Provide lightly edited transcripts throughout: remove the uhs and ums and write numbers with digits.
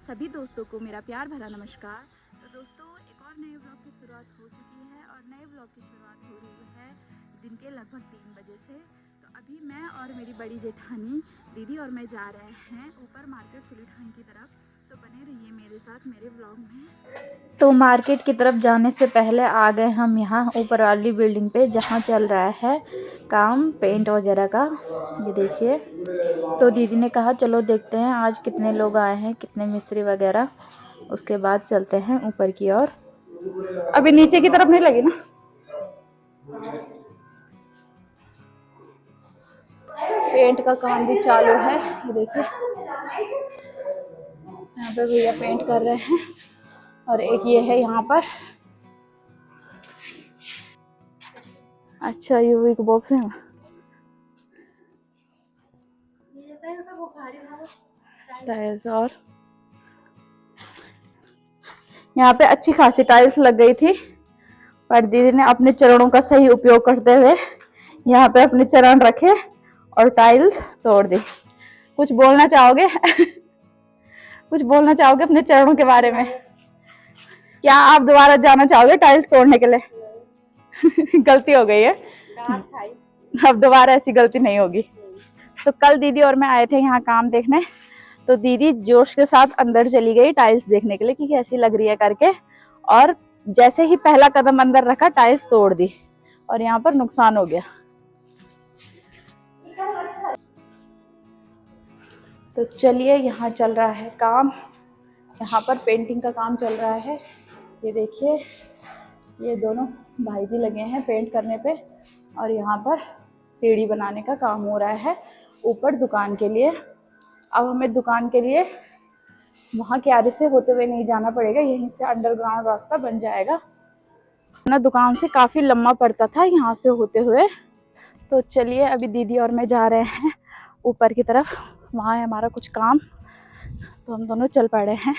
सभी दोस्तों को मेरा प्यार भरा नमस्कार। तो दोस्तों, एक और नए ब्लॉग की शुरुआत हो चुकी है और नए ब्लॉग की शुरुआत हो रही है दिन के लगभग 3 बजे से। तो अभी मैं और मेरी बड़ी जेठानी दीदी और मैं जा रहे हैं ऊपर मार्केट सुलीठान की तरफ। तो बने रहिए मेरे साथ मेरे ब्लॉग में। तो मार्केट की तरफ जाने से पहले आ गए हम यहाँ ऊपर वाली बिल्डिंग पे, जहाँ चल रहा है काम पेंट वगैरह का। ये देखिए। तो दीदी ने कहा चलो देखते हैं आज कितने लोग आए हैं, कितने मिस्त्री वगैरह, उसके बाद चलते हैं ऊपर की ओर। अभी नीचे की तरफ नहीं लगी ना। पेंट का काम भी चालू है, ये देखिए यहाँ पे भैया पेंट कर रहे हैं। और एक ये है यहाँ पर। अच्छा, ये वीक बॉक्स है। टाइल्स, और यहाँ पे अच्छी खासी टाइल्स लग गई थी, पर दीदी ने अपने चरणों का सही उपयोग करते हुए यहाँ पे अपने चरण रखे और टाइल्स तोड़ दी। कुछ बोलना चाहोगे? कुछ बोलना चाहोगे अपने चरणों के बारे में? क्या आप दोबारा जाना चाहोगे टाइल्स तोड़ने के लिए? गलती हो गई है, अब दोबारा ऐसी गलती नहीं होगी। तो कल दीदी और मैं आए थे यहाँ काम देखने, तो दीदी जोश के साथ अंदर चली गई टाइल्स देखने के लिए कि कैसी लग रही है करके, और जैसे ही पहला कदम अंदर रखा टाइल्स तोड़ दी और यहाँ पर नुकसान हो गया। तो चलिए, यहाँ चल रहा है काम, यहाँ पर पेंटिंग का काम चल रहा है। ये देखिए, ये दोनों भाई जी लगे हैं पेंट करने पे, और यहाँ पर सीढ़ी बनाने का काम हो रहा है ऊपर दुकान के लिए। अब हमें दुकान के लिए वहाँ क्यारी से होते हुए नहीं जाना पड़ेगा, यहीं से अंडरग्राउंड रास्ता बन जाएगा ना। दुकान से काफ़ी लंबा पड़ता था यहाँ से होते हुए। तो चलिए, अभी दीदी और मैं जा रहे हैं ऊपर की तरफ, वहाँ है हमारा कुछ काम, तो हम दोनों चल पड़े हैं।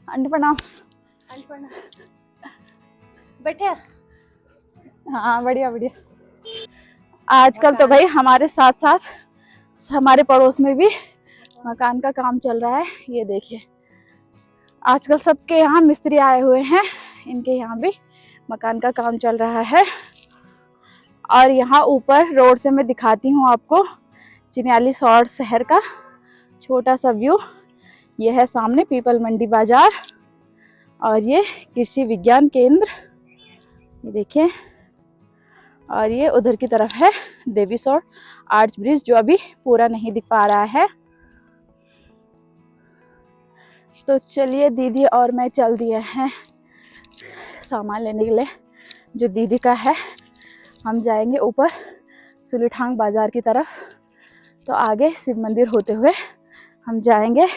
अन्नपूर्णा, बैठे? हाँ, बढ़िया बढ़िया। आजकल तो भाई हमारे साथ साथ हमारे पड़ोस में भी मकान का काम चल रहा है। ये देखिए, आजकल सबके यहाँ मिस्त्री आए हुए हैं, इनके यहाँ भी मकान का काम चल रहा है। और यहाँ ऊपर रोड से मैं दिखाती हूँ आपको चिन्याली सौर शहर का छोटा सा व्यू। ये है सामने पीपल मंडी बाजार, और ये कृषि विज्ञान केंद्र, ये देखिए। और ये उधर की तरफ है देवी सौर आर्च ब्रिज, जो अभी पूरा नहीं दिख पा रहा है। तो चलिए, दीदी और मैं चल दिए हैं सामान लेने के लिए जो दीदी का है। हम जाएंगे ऊपर सुलीठान बाजार की तरफ, तो आगे शिव मंदिर होते हुए हम जाएंगे।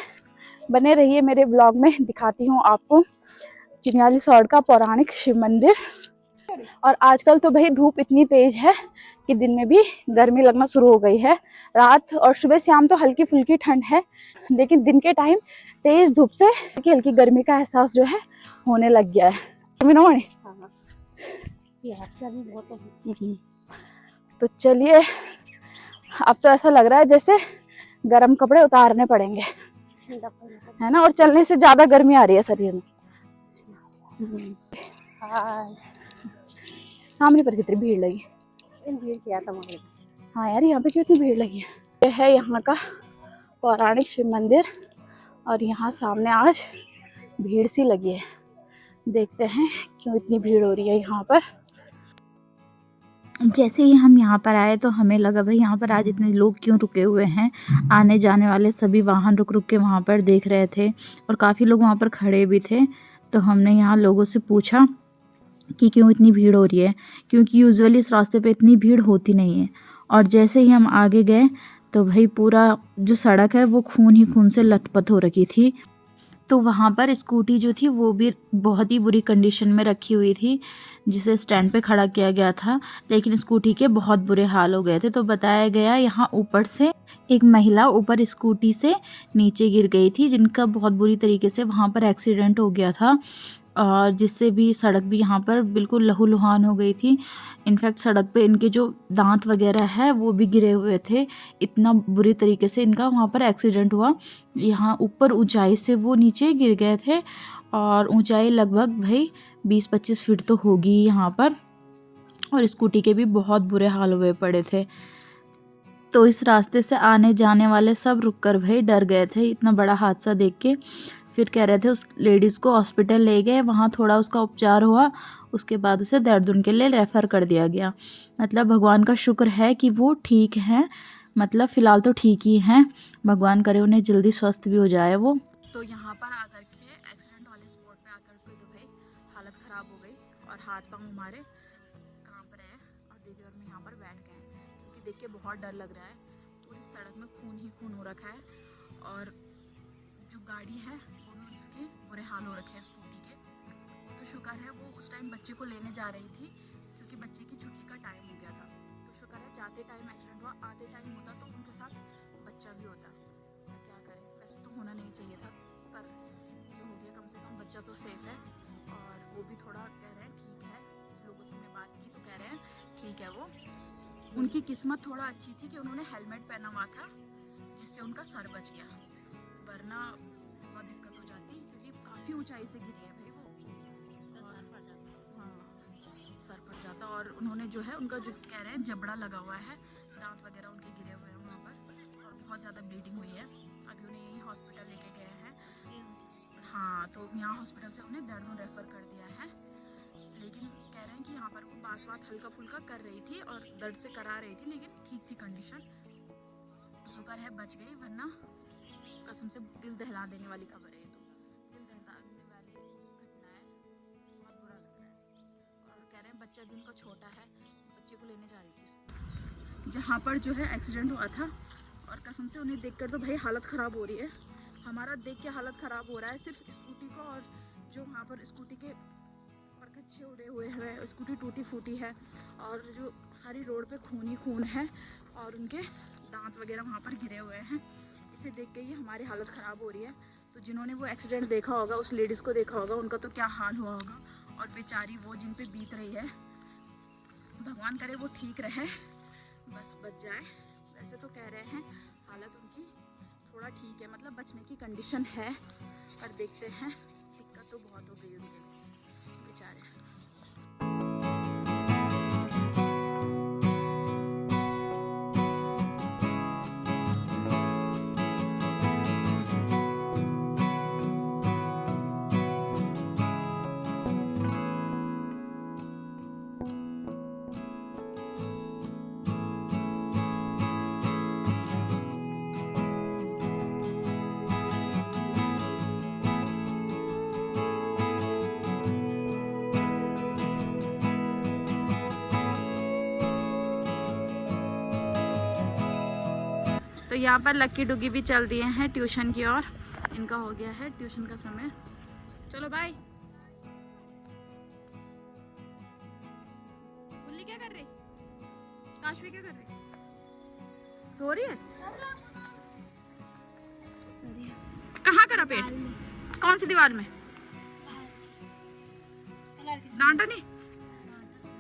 बने रहिए मेरे ब्लॉग में, दिखाती हूँ आपको चिन्याली सौर का पौराणिक शिव मंदिर। और आजकल तो भाई धूप इतनी तेज है कि दिन में भी गर्मी लगना शुरू हो गई है। रात और सुबह शाम तो हल्की फुल्की ठंड है, लेकिन दिन के टाइम तेज धूप से हल्की हल्की गर्मी का एहसास जो है होने लग गया है। तो चलिए, अब तो ऐसा लग रहा है जैसे गर्म कपड़े उतारने पड़ेंगे, है ना। और चलने से ज्यादा गर्मी आ रही है शरीर में। सामने पर कितनी भीड़ लगी, भीड़ क्या था। हाँ यार, यहाँ पे कितनी भीड़ लगी है। ये है यहाँ का पौराणिक शिव मंदिर, और यहाँ सामने आज भीड़ सी लगी है। देखते हैं क्यों इतनी भीड़ हो रही है यहाँ पर। जैसे ही हम यहाँ पर आए तो हमें लगा भाई यहाँ पर आज इतने लोग क्यों रुके हुए हैं। आने जाने वाले सभी वाहन रुक रुक के वहाँ पर देख रहे थे, और काफ़ी लोग वहाँ पर खड़े भी थे। तो हमने यहाँ लोगों से पूछा कि क्यों इतनी भीड़ हो रही है, क्योंकि यूजुअली इस रास्ते पे इतनी भीड़ होती नहीं है। और जैसे ही हम आगे गए तो भाई पूरा जो सड़क है वो खून ही खून से लथपथ हो रखी थी। तो वहाँ पर स्कूटी जो थी वो भी बहुत ही बुरी कंडीशन में रखी हुई थी, जिसे स्टैंड पे खड़ा किया गया था, लेकिन स्कूटी के बहुत बुरे हाल हो गए थे। तो बताया गया यहाँ ऊपर से एक महिला ऊपर स्कूटी से नीचे गिर गई थी, जिनका बहुत बुरी तरीके से वहाँ पर एक्सीडेंट हो गया था, और जिससे भी सड़क भी यहाँ पर बिल्कुल लहूलुहान हो गई थी। इनफैक्ट सड़क पे इनके जो दांत वगैरह है वो भी गिरे हुए थे, इतना बुरी तरीके से इनका वहाँ पर एक्सीडेंट हुआ। यहाँ ऊपर ऊंचाई से वो नीचे गिर गए थे, और ऊंचाई लगभग भाई 20-25 फीट तो होगी यहाँ पर, और स्कूटी के भी बहुत बुरे हाल हुए पड़े थे। तो इस रास्ते से आने जाने वाले सब रुककर भाई डर गए थे इतना बड़ा हादसा देख के। फिर कह रहे थे उस लेडीज़ को हॉस्पिटल ले गए, वहाँ थोड़ा उसका उपचार हुआ, उसके बाद उसे देहरादून के लिए रेफ़र कर दिया गया। मतलब भगवान का शुक्र है कि वो ठीक हैं, मतलब फ़िलहाल तो ठीक ही हैं, भगवान करे उन्हें जल्दी स्वस्थ भी हो जाए वो। तो यहाँ पर आकर के एक्सीडेंट वाले स्पॉट पे आकर के तो भाई हालत ख़राब हो गई, और हाथ पांव हमारे कांप रहे हैं, और दीदी और मैं यहाँ पर बैठ गए हैं क्योंकि देख के बहुत डर लग रहा है। पूरी सड़क में खून ही खून हो रखा है, और जो गाड़ी है वो भी उसके बुरे हाल हो रखे हैं स्कूटी के। तो शुक्र है वो उस टाइम बच्चे को लेने जा रही थी, क्योंकि बच्चे की छुट्टी का टाइम हो गया था। तो शुक्र है जाते टाइम एक्सीडेंट हुआ, आते टाइम होता तो उनके साथ बच्चा भी होता। पर क्या करें, वैसे तो होना नहीं चाहिए था, पर जो हो गया, कम से कम बच्चा तो सेफ है। और वो भी थोड़ा कह रहे हैं ठीक है, लोगों से हमने बात की तो कह रहे हैं ठीक है वो। उनकी किस्मत थोड़ा अच्छी थी कि उन्होंने हेलमेट पहना हुआ था, जिससे उनका सर बच गया, वरना बहुत दिक्कत हो जाती, क्योंकि काफ़ी ऊंचाई से गिरी है भाई वो, सर फट जाता। हाँ, सर फट जाता। और उन्होंने जो है उनका जो कह रहे हैं जबड़ा लगा हुआ है, दांत वगैरह उनके गिरे हुए हैं वहाँ पर, और बहुत ज़्यादा ब्लीडिंग हुई है। अभी उन्हें यही हॉस्पिटल लेके गए हैं। हाँ, तो यहाँ हॉस्पिटल से उन्हें देहरादून रेफ़र कर दिया है, लेकिन कह रहे हैं कि यहाँ पर वो बात हल्का फुल्का कर रही थी और दर्द से करा रही थी, लेकिन ठीक थी कंडीशन। शुक्र है बच गई, वरना कसम से दिल दहला देने वाली खबर है ये, तो दिल दहलाने वाली घटना है, बहुत बुरा लग रहा है। और कह रहे हैं बच्चा भी उनका छोटा है, बच्चे को लेने जा रही थी उसको जहाँ पर जो है एक्सीडेंट हुआ था। और कसम से उन्हें देखकर तो भाई हालत ख़राब हो रही है, हमारा देख के हालत ख़राब हो रहा है, सिर्फ स्कूटी को, और जो वहाँ पर स्कूटी के परखच्चे उड़े हुए हैं, स्कूटी टूटी फूटी है, और जो सारी रोड पे खून ही खून है, और उनके दांत वगैरह वहाँ पर गिरे हुए हैं। इसे देख के ही हमारी हालत ख़राब हो रही है। तो जिन्होंने वो एक्सीडेंट देखा होगा, उस लेडीज़ को देखा होगा, उनका तो क्या हाल हुआ होगा, और बेचारी वो जिन पे बीत रही है, भगवान करे वो ठीक रहे, बस बच जाए। वैसे तो कह रहे हैं हालत उनकी थोड़ा ठीक है, मतलब बचने की कंडीशन है, पर देखते हैं, दिक्कत तो बहुत हो गई उनके लिए बेचारे। तो यहाँ पर लक्की डुगी भी चल दिए हैं ट्यूशन की ओर, इनका हो गया है ट्यूशन का समय। चलो बाय। बुल्ली क्या कर रही, काशवी क्या कर रही, रो रही है? कहाँ करा पेड़, कौन सी दीवार में? डांटा नहीं,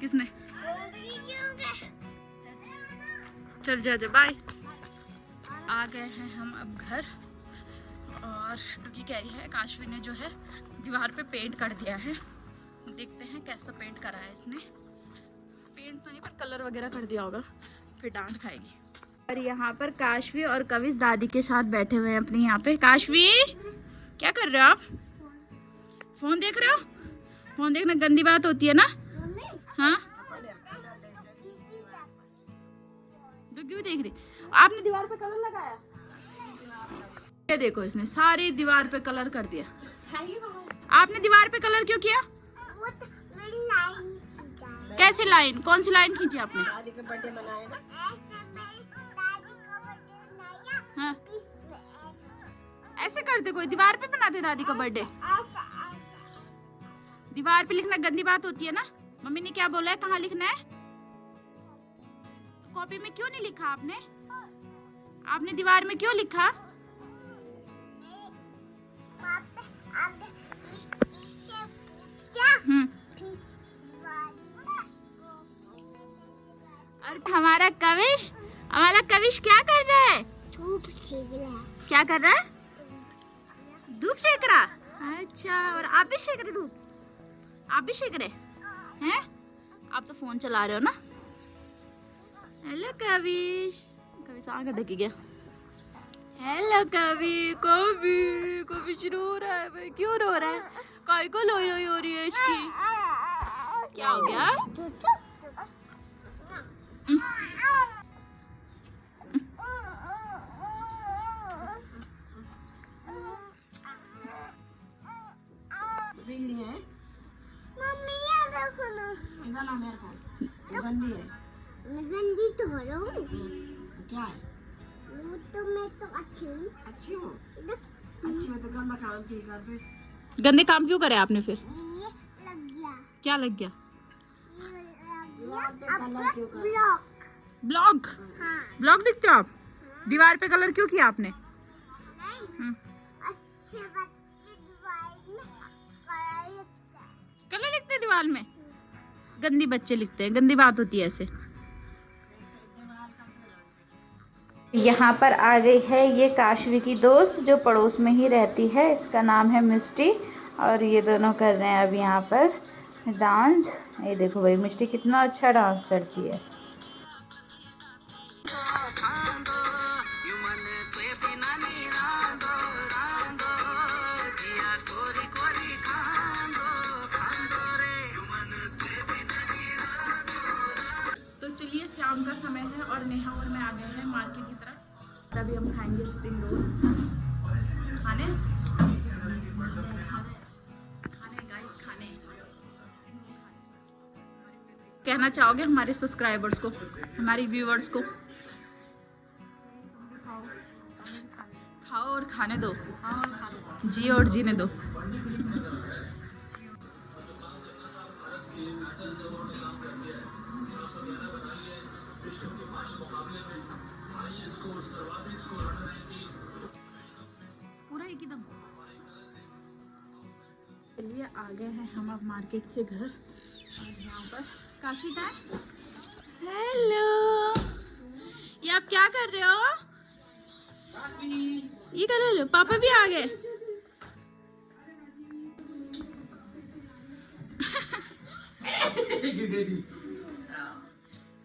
किसने? चल जा जा, बाय। आ गए हैं हम अब घर, और डुगी कह रही है काशवी ने जो है दीवार पे पेंट कर दिया है, देखते हैं कैसा पेंट करा है इसने। पेंट तो नहीं, पर कलर वगैरह कर दिया होगा, फिर डांट खाएगी। और यहाँ पर काशवी और कविश दादी के साथ बैठे हुए हैं अपने यहाँ पे। काशवी क्या कर रहे हो आप? फोन देख रहे हो? फोन देखना गंदी बात होती है ना? हाँ, डुगी भी देख रही। आपने दीवार पे कलर लगाया, ये देखो इसने सारी दीवार पे कलर कर दिया। आपने दीवार पे कलर क्यों किया? कैसी लाइन, कौन सी लाइन खींची आपने? दादी का बर्थडे मनाया ना। हाँ, ऐसे करते कोई दीवार पे बनाते दादी का बर्थडे? दीवार पे लिखना गंदी बात होती है ना। मम्मी ने क्या बोला है, कहाँ लिखना है? तो कॉपी में क्यों नहीं लिखा आपने? आपने दीवार में क्यों लिखा? और हमारा कविश क्या कर रहा है? धूप सेक रहा है। क्या कर रहा है? धूप सेक रहा। अच्छा, और आप भी सेक रहे धूप? आप भी सेक रहे हैं? आप तो फोन चला रहे हो ना? हेलो कविश। कविश आगे ढक गया। हेलो कविश रो रहा है भाई। क्यों रो रहा है? काय को लोई लोई हो रही है इसकी? क्या हो गया? मम्मी ये देखो ना। इधर ला मेरे को। ये गंदी है। मैं गंदी तो हो रहा हूँ। क्या है? वो तो मैं तो अच्छी हूँ। अच्छी हो? अच्छी हो तो गंदा काम क्यों कर फिर? गंदे काम क्यों करे आपने फिर? ये लग गया। क्या लग गया? ये लग दीवार पे गया। कलर क्यों कर? ब्लॉक। ब्लॉक? हाँ। ब्लॉक दिखते हो आप? दीवार पे कलर क्यों किया आपने? नहीं। अच्छे बच्चे दीवार में कलर लिखते हैं। कलर लिखते हैं दीवार में? गंदी बच्चे लिखते हैं, गंदी बात होती है ऐसे। यहाँ पर आ गई है ये काशवी की दोस्त जो पड़ोस में ही रहती है। इसका नाम है मिस्टी और ये दोनों कर रहे हैं अब यहाँ पर डांस। ये देखो भाई मिस्टी कितना अच्छा डांस करती है। तो चलिए शाम का समय है और नेहा और मैं आ गए हैं मार्केट की तरफ। अभी हम खाएंगे स्प्रिंग रोल। खाने गाइस, खाने। कहना चाहोगे हमारे सब्सक्राइबर्स को, हमारी व्यूअर्स को? खाओ और खाने दो। जियो और जीने दो। पूरा एकदम। चलिए आ गए हैं हम अब मार्केट से घर और यहाँ पर काफी टाइम। हेलो, ये आप क्या कर रहे हो? ये कर रहे हो? पापा भी आ गए।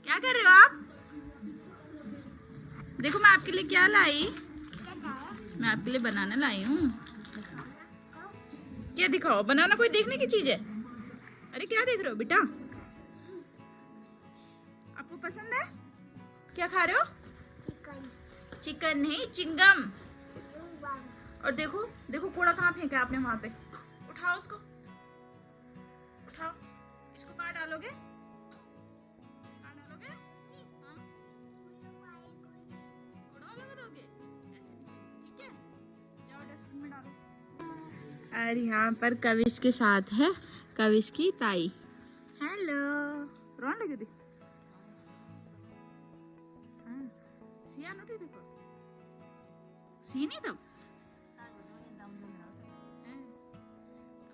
क्या कर रहे हो आप? देखो मैं आपके लिए क्या लाई। मैं आपके लिए बनाना लाई हूँ। क्या दिखाओ? बनाना कोई देखने की चीज है? अरे क्या देख रहे हो बेटा? आपको पसंद है? क्या खा रहे हो? चिकन। चिकन नहीं, चिंगम। चुंगम। और देखो देखो कूड़ा कहाँ फेंका आपने वहां पे। उठाओ उसको, उठाओ। इसको कहाँ डालोगे? कहाँ डालोगे? हाँ? कूड़ा वाले को दोगे? ऐसे नहीं, ठीक है? जाओ डस्टबिन में डालो। और यहाँ पर कविश के साथ है कविश की ताई। हेलो, रोने लगी थी? हाँ, सियान उठी देखो। सी नहीं तब।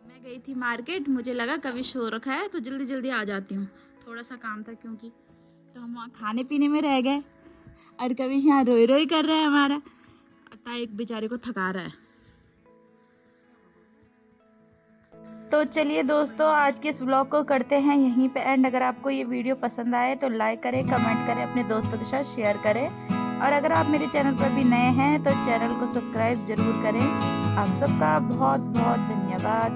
मैं गई थी मार्केट, मुझे लगा कविश सो रखा है तो जल्दी जल्दी आ जाती हूँ। थोड़ा सा काम था क्योंकि, तो हम वहाँ खाने पीने में रह गए और कविश यहाँ रोई रोई कर रहा है हमारा। ताई एक बेचारे को थका रहा है। तो चलिए दोस्तों आज के इस व्लॉग को करते हैं यहीं पे एंड। अगर आपको ये वीडियो पसंद आए तो लाइक करें, कमेंट करें, अपने दोस्तों के साथ शेयर करें और अगर आप मेरे चैनल पर भी नए हैं तो चैनल को सब्सक्राइब ज़रूर करें। आप सबका बहुत बहुत धन्यवाद।